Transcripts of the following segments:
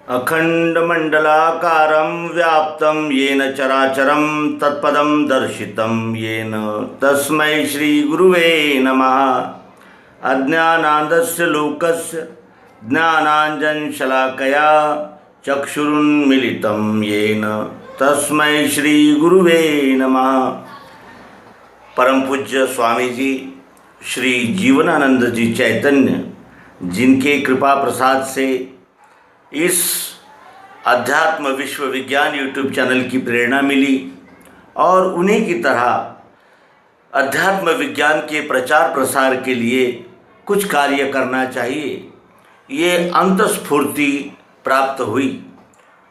अखंडमंडलाकारं व्याप्तं येन चराचरं तत्पदं दर्शितं येन तस्मै श्रीगुरुवे नमः। अज्ञानान्धस्य लोकस्य ज्ञानाञ्जनशलाकया चक्षुरुन्मीलितं येन तस्मै श्रीगुरुवे नमः। परम पूज्य स्वामी जी श्री जीवनानंद जी चैतन्य, जिनके कृपा प्रसाद से इस अध्यात्म विश्व विज्ञान यूट्यूब चैनल की प्रेरणा मिली और उन्हीं की तरह अध्यात्म विज्ञान के प्रचार प्रसार के लिए कुछ कार्य करना चाहिए, ये अंतस्फूर्ति प्राप्त हुई।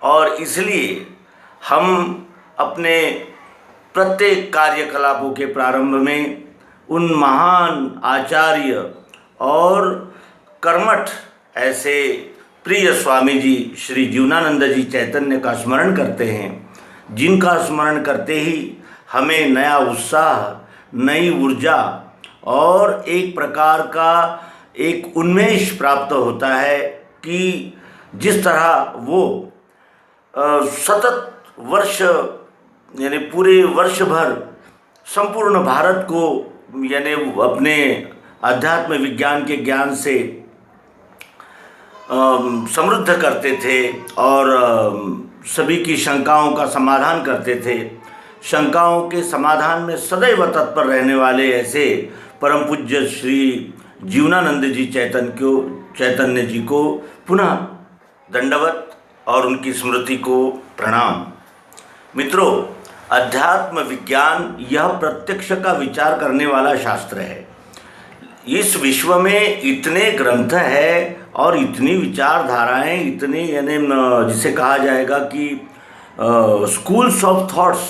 और इसलिए हम अपने प्रत्येक कार्यकलापों के प्रारंभ में उन महान आचार्य और कर्मठ ऐसे प्रिय स्वामी जी श्री जीवनानंद जी चैतन्य का स्मरण करते हैं, जिनका स्मरण करते ही हमें नया उत्साह, नई ऊर्जा और एक प्रकार का एक उन्मेष प्राप्त होता है कि जिस तरह वो सतत वर्ष यानी पूरे वर्ष भर संपूर्ण भारत को यानी अपने अध्यात्म विज्ञान के ज्ञान से समृद्ध करते थे और सभी की शंकाओं का समाधान करते थे। शंकाओं के समाधान में सदैव तत्पर रहने वाले ऐसे परम पूज्य श्री जीवनानंद जी चैतन्य जी को पुनः दंडवत और उनकी स्मृति को प्रणाम। मित्रों, अध्यात्म विज्ञान यह प्रत्यक्ष का विचार करने वाला शास्त्र है। इस विश्व में इतने ग्रंथ है और इतनी विचारधाराएं, इतनी यानी जिसे कहा जाएगा कि स्कूल्स ऑफ थॉट्स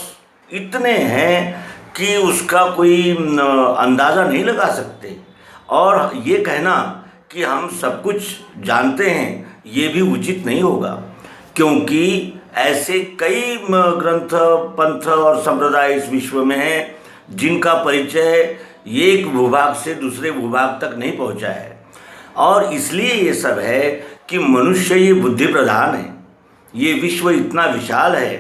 इतने हैं कि उसका कोई अंदाज़ा नहीं लगा सकते। और ये कहना कि हम सब कुछ जानते हैं ये भी उचित नहीं होगा, क्योंकि ऐसे कई ग्रंथ, पंथ और संप्रदाय इस विश्व में हैं जिनका परिचय एक भूभाग से दूसरे भूभाग तक नहीं पहुंचा है। और इसलिए ये सब है कि मनुष्य ये बुद्धि प्रधान है। ये विश्व इतना विशाल है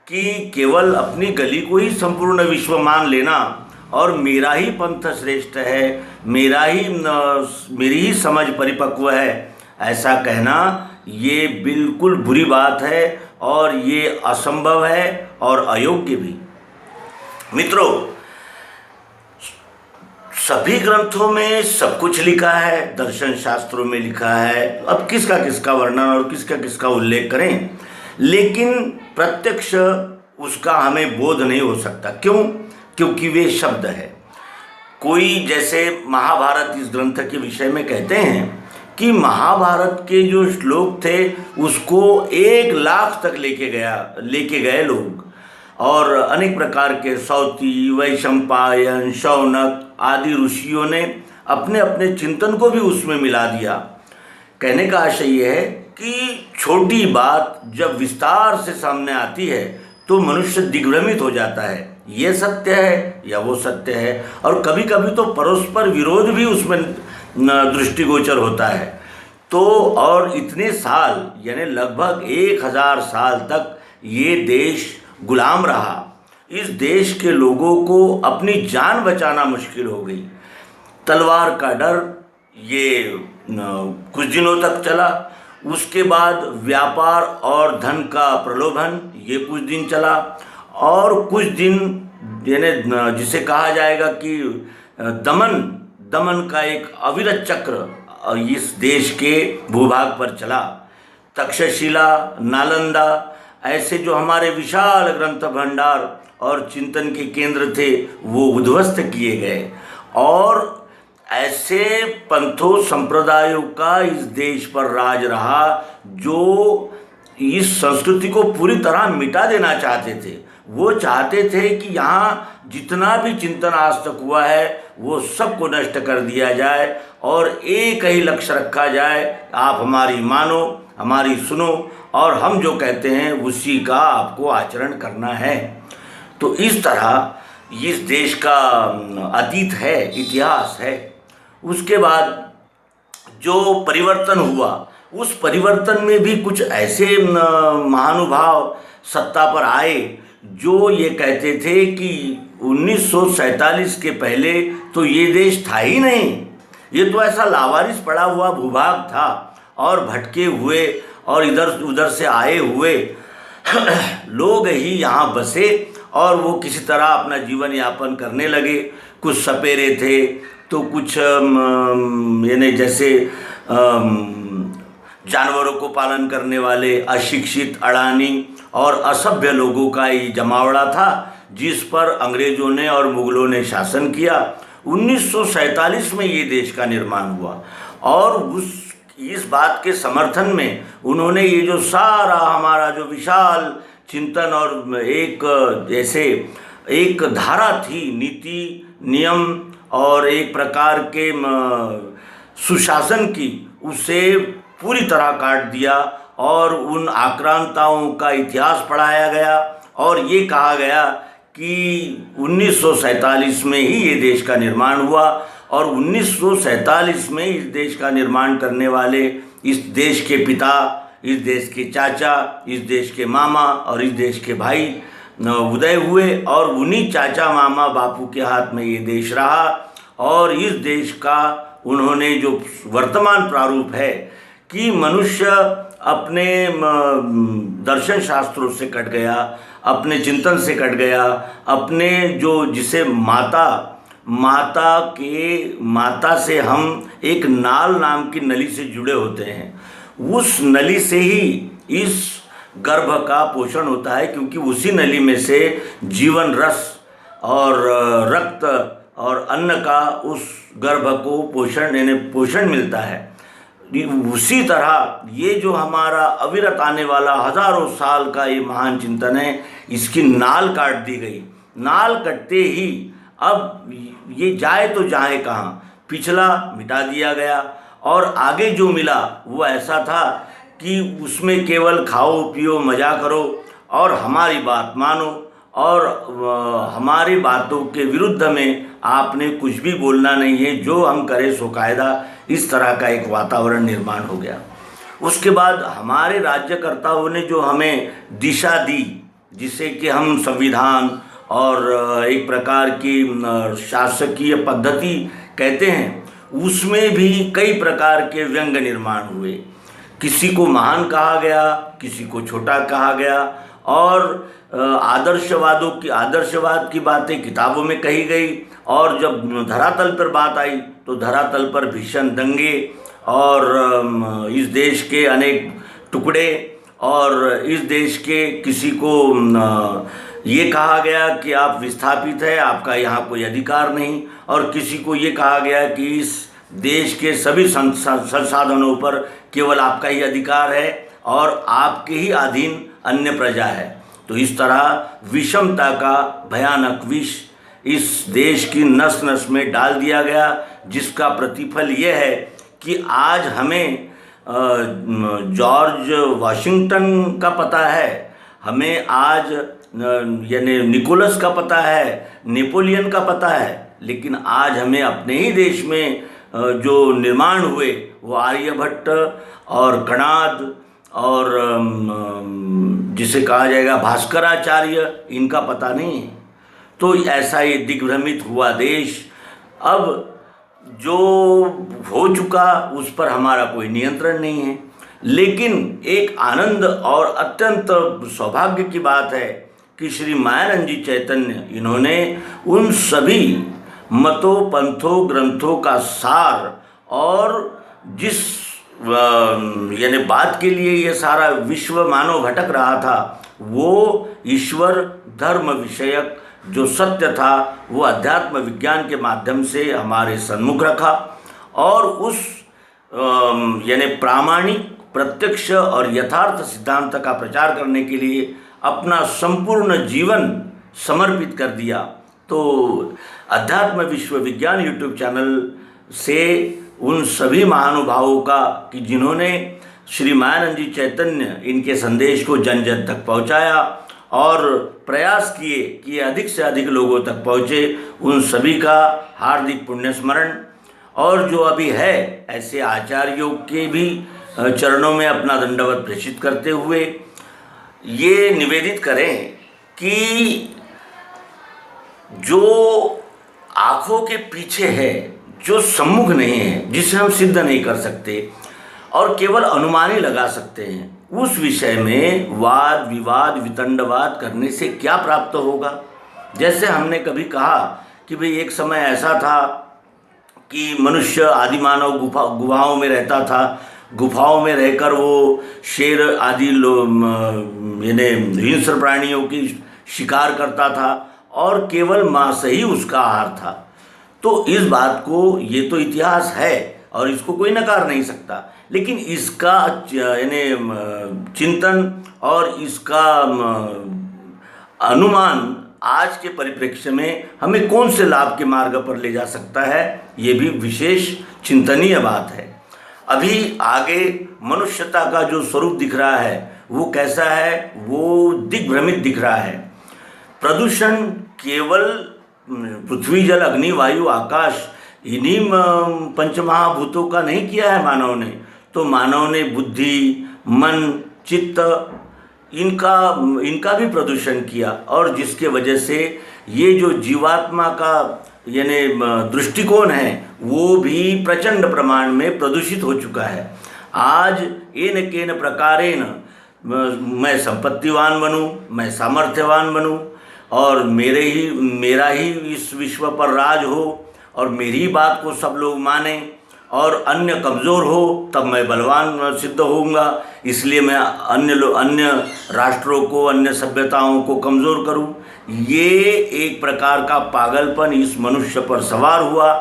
कि केवल अपनी गली को ही संपूर्ण विश्व मान लेना और मेरा ही पंथ श्रेष्ठ है, मेरी ही समझ परिपक्व है, ऐसा कहना ये बिल्कुल बुरी बात है और ये असंभव है और अयोग्य भी। मित्रों, सभी ग्रंथों में सब कुछ लिखा है, दर्शन शास्त्रों में लिखा है, अब किसका किसका वर्णन और किसका किसका उल्लेख करें, लेकिन प्रत्यक्ष उसका हमें बोध नहीं हो सकता। क्यों? क्योंकि वे शब्द है। कोई जैसे महाभारत इस ग्रंथ के विषय में कहते हैं कि महाभारत के जो श्लोक थे उसको 1 लाख तक लेके गए लोग, और अनेक प्रकार के सौती, वैशंपायन, शौनक आदि ऋषियों ने अपने अपने चिंतन को भी उसमें मिला दिया। कहने का आशय यह है कि छोटी बात जब विस्तार से सामने आती है तो मनुष्य दिग्भ्रमित हो जाता है, ये सत्य है या वो सत्य है, और कभी कभी तो परस्पर विरोध भी उसमें दृष्टिगोचर होता है। तो और इतने साल यानी लगभग 1000 साल तक ये देश गुलाम रहा। इस देश के लोगों को अपनी जान बचाना मुश्किल हो गई। तलवार का डर ये कुछ दिनों तक चला, उसके बाद व्यापार और धन का प्रलोभन ये कुछ दिन चला, और कुछ दिन यानी जिसे कहा जाएगा कि दमन का एक अविरत चक्र इस देश के भूभाग पर चला। तक्षशिला, नालंदा ऐसे जो हमारे विशाल ग्रंथ भंडार और चिंतन के केंद्र थे वो उद्ध्वस्त किए गए, और ऐसे पंथों संप्रदायों का इस देश पर राज रहा जो इस संस्कृति को पूरी तरह मिटा देना चाहते थे। वो चाहते थे कि यहाँ जितना भी चिंतन आज तक हुआ है वो सबको नष्ट कर दिया जाए और एक ही लक्ष्य रखा जाए, आप हमारी मानो, हमारी सुनो, और हम जो कहते हैं उसी का आपको आचरण करना है। तो इस तरह इस देश का अतीत है, इतिहास है। उसके बाद जो परिवर्तन हुआ उस परिवर्तन में भी कुछ ऐसे महानुभाव सत्ता पर आए जो ये कहते थे कि 1947 के पहले तो ये देश था ही नहीं, ये तो ऐसा लावारिस पड़ा हुआ भूभाग था और भटके हुए और इधर उधर से आए हुए लोग ही यहाँ बसे और वो किसी तरह अपना जीवन यापन करने लगे। कुछ सपेरे थे तो कुछ यानी जैसे जानवरों को पालन करने वाले अशिक्षित, अडानी और असभ्य लोगों का ये जमावड़ा था जिस पर अंग्रेजों ने और मुगलों ने शासन किया। 1947 में ये देश का निर्माण हुआ और इस बात के समर्थन में उन्होंने ये जो सारा हमारा जो विशाल चिंतन और एक धारा थी, नीति नियम और एक प्रकार के सुशासन की, उसे पूरी तरह काट दिया और उन आक्रांताओं का इतिहास पढ़ाया गया और ये कहा गया कि 1947 में ही ये देश का निर्माण हुआ और 1947 में इस देश का निर्माण करने वाले इस देश के पिता, इस देश के चाचा, इस देश के मामा और इस देश के भाई उदय हुए और उन्हीं चाचा मामा बापू के हाथ में ये देश रहा और इस देश का उन्होंने जो वर्तमान प्रारूप है कि मनुष्य अपने दर्शन शास्त्रों से कट गया, अपने चिंतन से कट गया, अपने जो जिसे माता से हम एक नाल नाम की नली से जुड़े होते हैं, उस नली से ही इस गर्भ का पोषण होता है क्योंकि उसी नली में से जीवन रस और रक्त और अन्न का उस गर्भ को पोषण मिलता है। उसी तरह ये जो हमारा अविरत आने वाला हजारों साल का ये महान चिंतन है, इसकी नाल काट दी गई। नाल कटते ही अब ये जाए तो जाए कहाँ, पिछला मिटा दिया गया और आगे जो मिला वो ऐसा था कि उसमें केवल खाओ पियो मज़ा करो और हमारी बात मानो और हमारी बातों के विरुद्ध में आपने कुछ भी बोलना नहीं है, जो हम करें सो कायदा, इस तरह का एक वातावरण निर्माण हो गया। उसके बाद हमारे राज्यकर्ताओं ने जो हमें दिशा दी, जिसे कि हम संविधान और एक प्रकार की शासकीय पद्धति कहते हैं, उसमें भी कई प्रकार के व्यंग्य निर्माण हुए। किसी को महान कहा गया, किसी को छोटा कहा गया और आदर्शवाद की बातें किताबों में कही गई और जब धरातल पर बात आई तो धरातल पर भीषण दंगे और इस देश के अनेक टुकड़े और इस देश के किसी को ये कहा गया कि आप विस्थापित है, आपका यहाँ कोई अधिकार नहीं, और किसी को ये कहा गया कि इस देश के सभी संसाधनों पर केवल आपका ही अधिकार है और आपके ही अधीन अन्य प्रजा है। तो इस तरह विषमता का भयानक विष इस देश की नस नस में डाल दिया गया, जिसका प्रतिफल यह है कि आज हमें जॉर्ज वाशिंगटन का पता है, हमें आज यानी निकोलस का पता है, नेपोलियन का पता है, लेकिन आज हमें अपने ही देश में जो निर्माण हुए वो आर्यभट्ट और कणाद और जिसे कहा जाएगा भास्कराचार्य, इनका पता नहीं है। तो ऐसा ये दिग्भ्रमित हुआ देश अब जो हो चुका उस पर हमारा कोई नियंत्रण नहीं है। लेकिन एक आनंद और अत्यंत सौभाग्य की बात है कि श्री मायानंद जी चैतन्य, इन्होंने उन सभी मतों पंथों ग्रंथों का सार और जिस यानी बात के लिए ये सारा विश्व मानव भटक रहा था, वो ईश्वर धर्म विषयक जो सत्य था वो अध्यात्म विज्ञान के माध्यम से हमारे सन्मुख रखा और उस यानी प्रामाणिक प्रत्यक्ष और यथार्थ सिद्धांत का प्रचार करने के लिए अपना संपूर्ण जीवन समर्पित कर दिया। तो अध्यात्म विश्व विज्ञान यूट्यूब चैनल से उन सभी महानुभावों का कि जिन्होंने श्री मायानंद जी चैतन्य इनके संदेश को जन जन तक पहुंचाया और प्रयास किए कि अधिक से अधिक लोगों तक पहुँचे, उन सभी का हार्दिक पुण्य स्मरण। और जो अभी है ऐसे आचार्यों के भी चरणों में अपना दंडवत प्रेषित करते हुए ये निवेदित करें कि जो आँखों के पीछे है, जो सम्मुख नहीं है, जिसे हम सिद्ध नहीं कर सकते और केवल अनुमान ही लगा सकते हैं, उस विषय में वाद विवाद वितंडवाद करने से क्या प्राप्त होगा। जैसे हमने कभी कहा कि भाई एक समय ऐसा था कि मनुष्य आदि मानव गुफाओं में रहता था, गुफाओं में रहकर वो शेर आदि यानी हिंस्र प्राणियों की शिकार करता था और केवल मांस ही उसका आहार था। तो इस बात को, ये तो इतिहास है और इसको कोई नकार नहीं सकता, लेकिन इसका यानी चिंतन और इसका अनुमान आज के परिप्रेक्ष्य में हमें कौन से लाभ के मार्ग पर ले जा सकता है, ये भी विशेष चिंतनीय बात है। अभी आगे मनुष्यता का जो स्वरूप दिख रहा है वो कैसा है, वो दिग्भ्रमित दिख रहा है। प्रदूषण केवल पृथ्वी जल अग्नि वायु आकाश इन्हीं पंचमहाभूतों का नहीं किया है मानव ने, तो मानव ने बुद्धि मन चित्त इनका भी प्रदूषण किया, और जिसके वजह से ये जो जीवात्मा का यानी दृष्टिकोण है वो भी प्रचंड प्रमाण में प्रदूषित हो चुका है। आज एन केन प्रकारेण मैं संपत्तिवान बनूं, मैं सामर्थ्यवान बनूं और मेरा ही इस विश्व पर राज हो और मेरी बात को सब लोग माने और अन्य कमज़ोर हो तब मैं बलवान सिद्ध होऊंगा, इसलिए मैं अन्य राष्ट्रों को, अन्य सभ्यताओं को कमज़ोर करूं। ये एक प्रकार का पागलपन इस मनुष्य पर सवार हुआ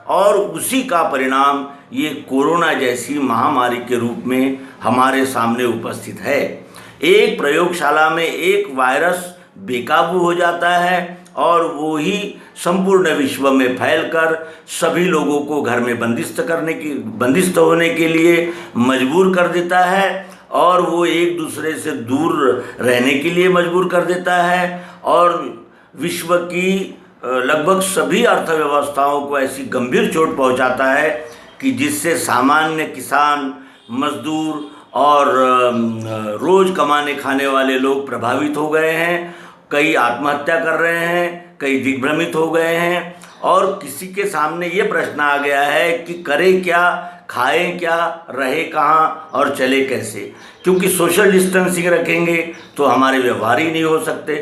और उसी का परिणाम ये कोरोना जैसी महामारी के रूप में हमारे सामने उपस्थित है। एक प्रयोगशाला में एक वायरस बेकाबू हो जाता है और वो ही संपूर्ण विश्व में फैलकर सभी लोगों को घर में बंदिस्त होने के लिए मजबूर कर देता है और वो एक दूसरे से दूर रहने के लिए मजबूर कर देता है और विश्व की लगभग सभी अर्थव्यवस्थाओं को ऐसी गंभीर चोट पहुंचाता है कि जिससे सामान्य किसान, मजदूर और रोज़ कमाने खाने वाले लोग प्रभावित हो गए हैं। कई आत्महत्या कर रहे हैं, कई दिग्भ्रमित हो गए हैं और किसी के सामने ये प्रश्न आ गया है कि करें क्या, खाएं क्या, रहे कहाँ और चले कैसे। क्योंकि सोशल डिस्टेंसिंग रखेंगे तो हमारे व्यवहार ही नहीं हो सकते,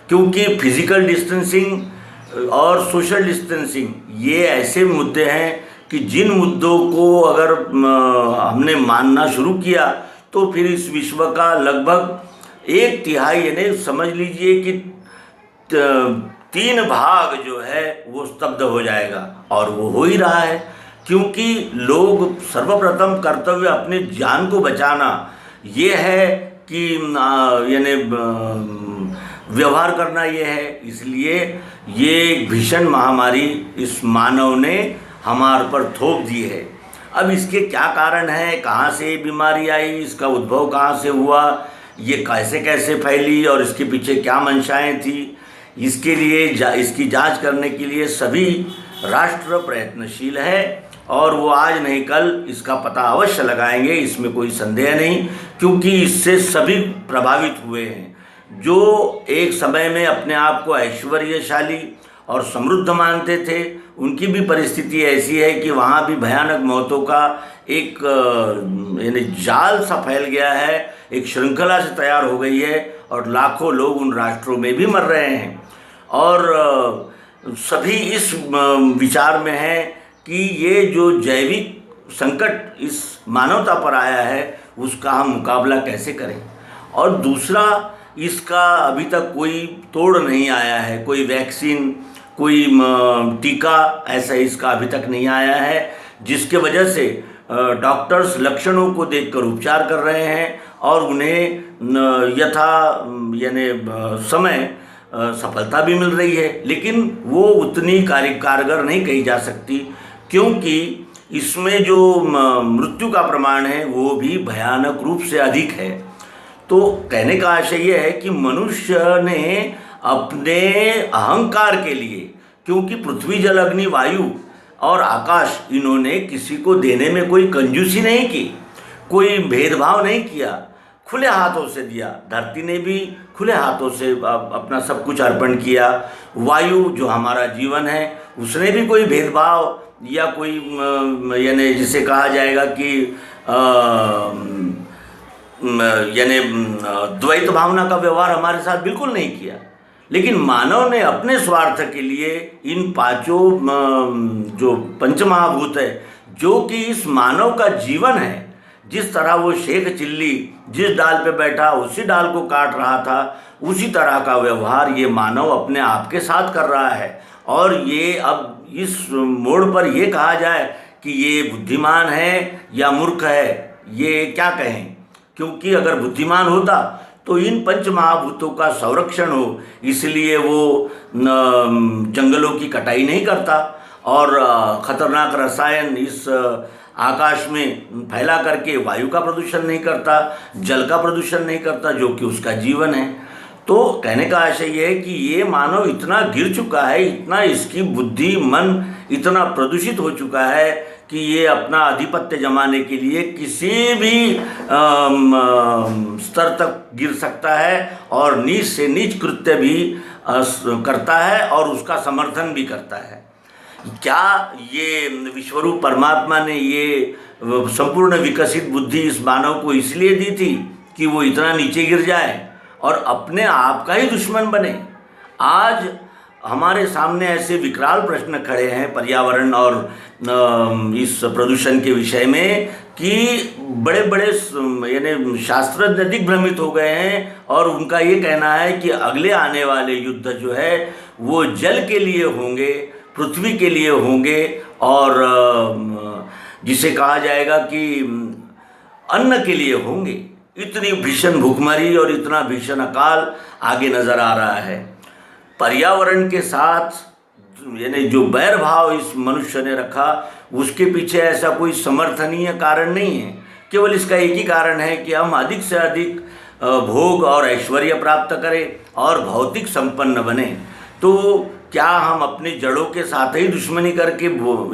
क्योंकि फिजिकल डिस्टेंसिंग और सोशल डिस्टेंसिंग ये ऐसे मुद्दे हैं कि जिन मुद्दों को अगर हमने मानना शुरू किया तो फिर इस विश्व का लगभग 1/3 यानी समझ लीजिए कि 3 भाग जो है वो स्तब्ध हो जाएगा, और वो हो ही रहा है। क्योंकि लोग सर्वप्रथम कर्तव्य अपने जान को बचाना ये है कि यानी व्यवहार करना ये है। इसलिए ये एक भीषण महामारी इस मानव ने हमारे पर थोप दी है। अब इसके क्या कारण है, कहाँ से बीमारी आई, इसका उद्भव कहाँ से हुआ, ये कैसे कैसे फैली और इसके पीछे क्या मंशाएं थी, इसके लिए इसकी जांच करने के लिए सभी राष्ट्र प्रयत्नशील है और वो आज नहीं कल इसका पता अवश्य लगाएंगे, इसमें कोई संदेह नहीं। क्योंकि इससे सभी प्रभावित हुए हैं। जो एक समय में अपने आप को ऐश्वर्यशाली और समृद्ध मानते थे, उनकी भी परिस्थिति ऐसी है कि वहाँ भी भयानक मौतों का एक यानी जाल सा फैल गया है, एक श्रृंखला से तैयार हो गई है और लाखों लोग उन राष्ट्रों में भी मर रहे हैं। और सभी इस विचार में है कि ये जो जैविक संकट इस मानवता पर आया है उसका हम मुकाबला कैसे करें। और दूसरा, इसका अभी तक कोई तोड़ नहीं आया है, कोई वैक्सीन, कोई टीका ऐसा इसका अभी तक नहीं आया है, जिसके वजह से डॉक्टर्स लक्षणों को देखकर उपचार कर रहे हैं और उन्हें यथा यानी समय सफलता भी मिल रही है, लेकिन वो उतनी कारगर नहीं कही जा सकती, क्योंकि इसमें जो मृत्यु का प्रमाण है वो भी भयानक रूप से अधिक है। तो कहने का आशय यह है कि मनुष्य ने अपने अहंकार के लिए, क्योंकि पृथ्वी जल अग्नि वायु और आकाश इन्होंने किसी को देने में कोई कंजूसी नहीं की, कोई भेदभाव नहीं किया, खुले हाथों से दिया। धरती ने भी खुले हाथों से अपना सब कुछ अर्पण किया। वायु जो हमारा जीवन है, उसने भी कोई भेदभाव या कोई यानी जिसे कहा जाएगा कि यानी द्वैत भावना का व्यवहार हमारे साथ बिल्कुल नहीं किया। लेकिन मानव ने अपने स्वार्थ के लिए इन पांचों जो पंचमहाभूत है, जो कि इस मानव का जीवन है, जिस तरह वो शेख चिल्ली जिस डाल पे बैठा उसी डाल को काट रहा था, उसी तरह का व्यवहार ये मानव अपने आप के साथ कर रहा है। और ये अब इस मोड़ पर ये कहा जाए कि ये बुद्धिमान है या मूर्ख है, ये क्या कहें, क्योंकि अगर बुद्धिमान होता तो इन पंच महाभूतों का संरक्षण हो, इसलिए वो जंगलों की कटाई नहीं करता और खतरनाक रसायन इस आकाश में फैला करके वायु का प्रदूषण नहीं करता, जल का प्रदूषण नहीं करता, जो कि उसका जीवन है। तो कहने का आशय ये है कि ये मानव इतना गिर चुका है, इतना इसकी बुद्धि मन इतना प्रदूषित हो चुका है कि ये अपना आधिपत्य जमाने के लिए किसी भी स्तर तक गिर सकता है और नीच से नीच कृत्य भी करता है और उसका समर्थन भी करता है। क्या ये विश्वरूप परमात्मा ने ये संपूर्ण विकसित बुद्धि इस मानव को इसलिए दी थी कि वो इतना नीचे गिर जाए और अपने आप का ही दुश्मन बने? आज हमारे सामने ऐसे विकराल प्रश्न खड़े हैं पर्यावरण और इस प्रदूषण के विषय में कि बड़े बड़े यानी शास्त्रज्ञ दिग्भ्रमित हो गए हैं और उनका ये कहना है कि अगले आने वाले युद्ध जो है वो जल के लिए होंगे, पृथ्वी के लिए होंगे और जिसे कहा जाएगा कि अन्न के लिए होंगे। इतनी भीषण भूखमरी और इतना भीषण अकाल आगे नजर आ रहा है। पर्यावरण के साथ यानी जो बैर भाव इस मनुष्य ने रखा, उसके पीछे ऐसा कोई समर्थनीय कारण नहीं है। केवल इसका एक ही कारण है कि हम अधिक से अधिक भोग और ऐश्वर्य प्राप्त करें और भौतिक संपन्न बने। तो क्या हम अपनी जड़ों के साथ ही दुश्मनी करके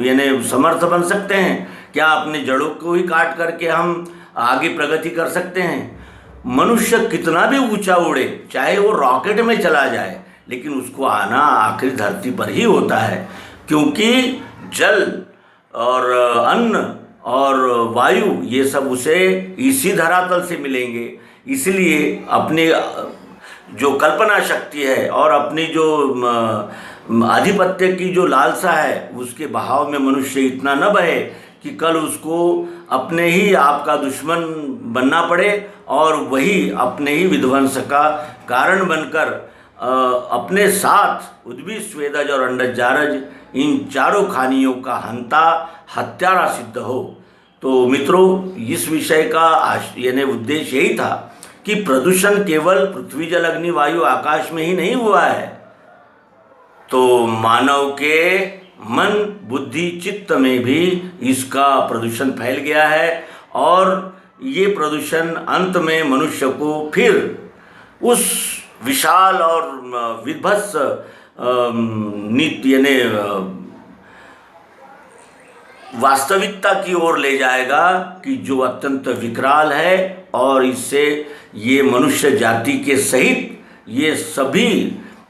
यानी समर्थ बन सकते हैं? क्या अपने जड़ों को ही काट करके हम आगे प्रगति कर सकते हैं? मनुष्य कितना भी ऊंचा उड़े, चाहे वो रॉकेट में चला जाए, लेकिन उसको आना आखिर धरती पर ही होता है, क्योंकि जल और अन्न और वायु ये सब उसे इसी धरातल से मिलेंगे। इसलिए अपने जो कल्पना शक्ति है और अपनी जो आधिपत्य की जो लालसा है, उसके बहाव में मनुष्य इतना न बहे कि कल उसको अपने ही आप का दुश्मन बनना पड़े और वही अपने ही विध्वंस का कारण बनकर अपने साथ उद्भिद स्वेदज और अंडज जारज इन चारों खानियों का हंता हत्यारा सिद्ध हो। तो मित्रों, इस विषय का यानी उद्देश्य यही था कि प्रदूषण केवल पृथ्वी जल अग्नि वायु आकाश में ही नहीं हुआ है, तो मानव के मन बुद्धि चित्त में भी इसका प्रदूषण फैल गया है और ये प्रदूषण अंत में मनुष्य को फिर उस विशाल और विभत्स नीति यानी वास्तविकता की ओर ले जाएगा कि जो अत्यंत विकराल है और इससे ये मनुष्य जाति के सहित ये सभी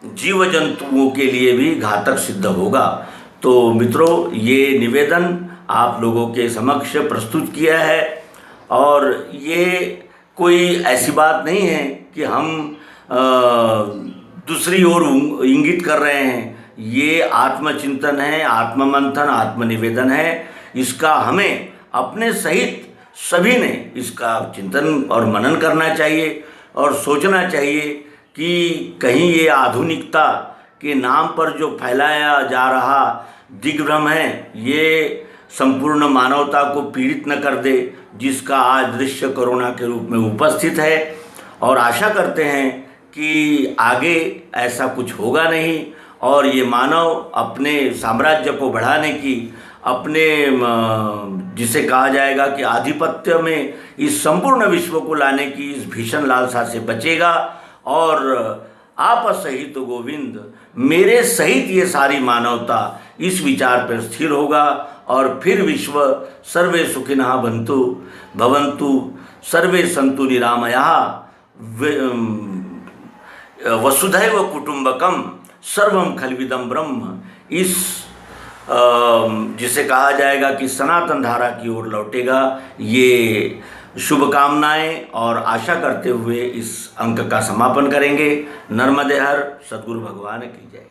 जीव जंतुओं के लिए भी घातक सिद्ध होगा। तो मित्रों, ये निवेदन आप लोगों के समक्ष प्रस्तुत किया है और ये कोई ऐसी बात नहीं है कि हम दूसरी ओर इंगित कर रहे हैं। ये आत्मचिंतन है, आत्ममंथन, आत्मनिवेदन है। इसका हमें अपने सहित सभी ने इसका चिंतन और मनन करना चाहिए और सोचना चाहिए कि कहीं ये आधुनिकता के नाम पर जो फैलाया जा रहा दिग्भ्रम है, ये संपूर्ण मानवता को पीड़ित न कर दे, जिसका आज दृश्य कोरोना के रूप में उपस्थित है। और आशा करते हैं कि आगे ऐसा कुछ होगा नहीं और ये मानव अपने साम्राज्य को बढ़ाने की, अपने जिसे कहा जाएगा कि आधिपत्य में इस संपूर्ण विश्व को लाने की इस भीषण लालसा से बचेगा और आप सहित गोविंद, मेरे सहित ये सारी मानवता इस विचार पर स्थिर होगा और फिर विश्व सर्वे सुखिनः भवन्तु सर्वे सन्तु निरामयाः वसुधैव कुटुम्बकम सर्वम खल्विदम ब्रह्म, इस जिसे कहा जाएगा कि सनातन धारा की ओर लौटेगा। ये शुभकामनाएं और आशा करते हुए इस अंक का समापन करेंगे। नर्मदे हर, सद्गुरु भगवान की जय।